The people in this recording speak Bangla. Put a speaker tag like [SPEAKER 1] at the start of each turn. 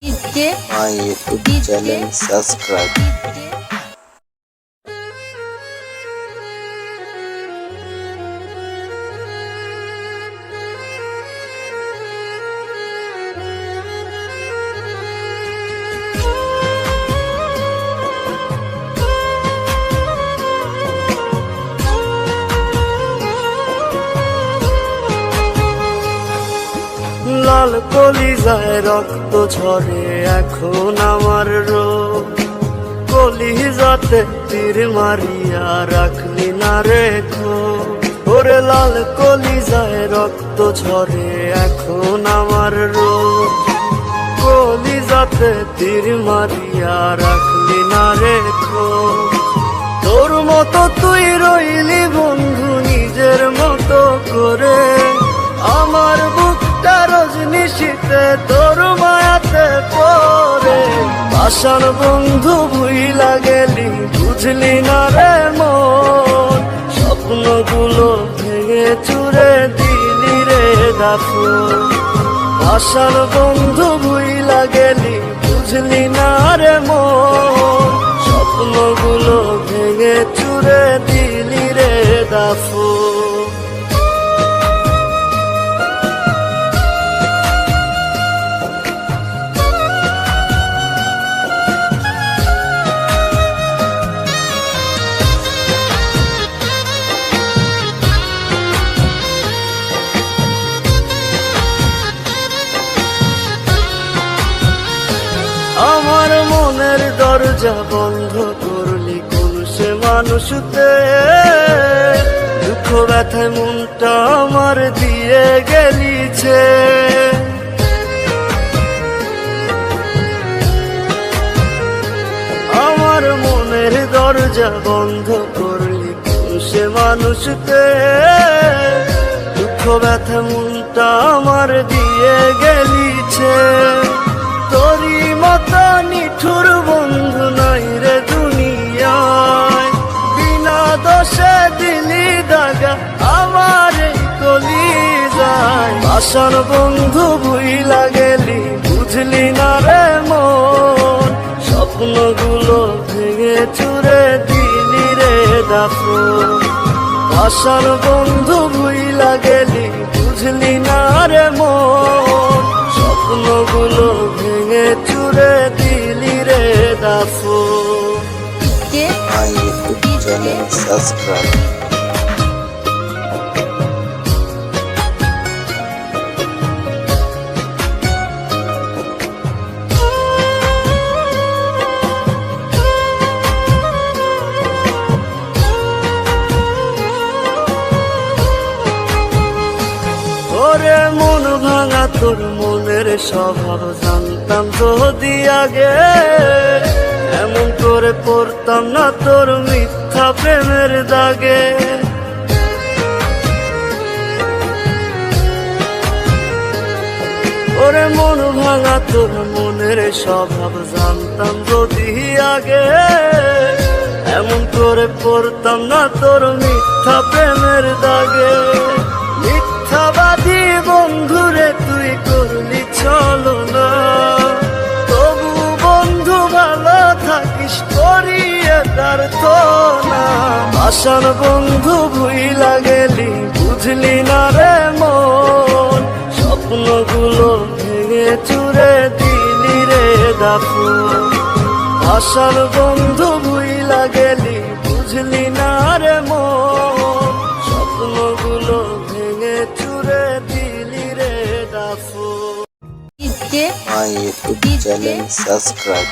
[SPEAKER 1] my YouTube channel, subscribe.
[SPEAKER 2] লাল কলিজায় রক্ত ঝরে এখন আমার রোগ, কলিজাতে তীর মারিয়া রাখলি না রেখো। ওরে লাল কলিজায় রক্ত ঝরে এখন আমার রোগ, কলিজাতে তীর মারিয়া রাখলি না রেখো। তোর মতো তুই রইলি বন্ধু নিজের মতো করে, আমার বুকটা রজনীশীতে তোর মায়াতে পড়ে। পাষাণ বন্ধু ভুইলা গেলি বুঝলি না রে মন, স্বপ্নগুলো ভেঙে চুরে দিলি রে দাফন। পাষাণ বন্ধু ভুইলা গেলি বুঝলি না রে মন, স্বপ্নগুলো ভেঙে চুরে দিলি রে দাফন। আমার মনের দরজা বন্ধ করলি কোন সে মানুষতে, দুঃখ ব্যথায় মনটা আমার দিয়ে গেলিছে। আমার মনের দরজা বন্ধ করলি কোন সে মানুষতে, দুঃখ ব্যথা মনটা আমার দিয়ে গেলিছে। তোরি মতো নিঠুর বন্ধু নাই রে দুনিয়ায়, বিনা দোষে দিলি দাগা আমার এই কলিজায়। পাষাণ বন্ধু ভুইলা গেলি বুঝলি না রে মন, স্বপ্নগুলো ভেঙে চুরে দিলি রে দাফন। পাষাণ বন্ধু ভুইলা গেলি বুঝলি না রে মন, স্বপ্নগুলো ভেঙে চুরে দিলি রে দাফন।
[SPEAKER 1] My YouTube channel, subscribe.
[SPEAKER 2] ওরে মন ভাঙা তোর মনের স্বভাব জানতাম যদি আগে, এমন করে পড়তাম না তোর মিথ্যা প্রেমের দাগে। ওরে মন ভাঙা তোর মনের স্বভাব জানতাম যদি আগে, এমন করে পড়তাম না তোর মিথ্যা প্রেমের দাগে। মিথ্যাবাদী বন্ধুরে তুই করলি চলো না, তবু বন্ধু ভালো থাকিস করিয়ে তার তো না। পাষাণ বন্ধু ভুইলা গেলি বুঝলি না রে মন, স্বপ্নগুলো ভেঙে চুরে দিলি রে দাফন। পাষাণ বন্ধু ভুইলা গেলি বুঝলি না রে মন, স্বপ্নগুলো ভেঙে চুরে দিলি রে দাফন।
[SPEAKER 1] My YouTube channel, subscribe.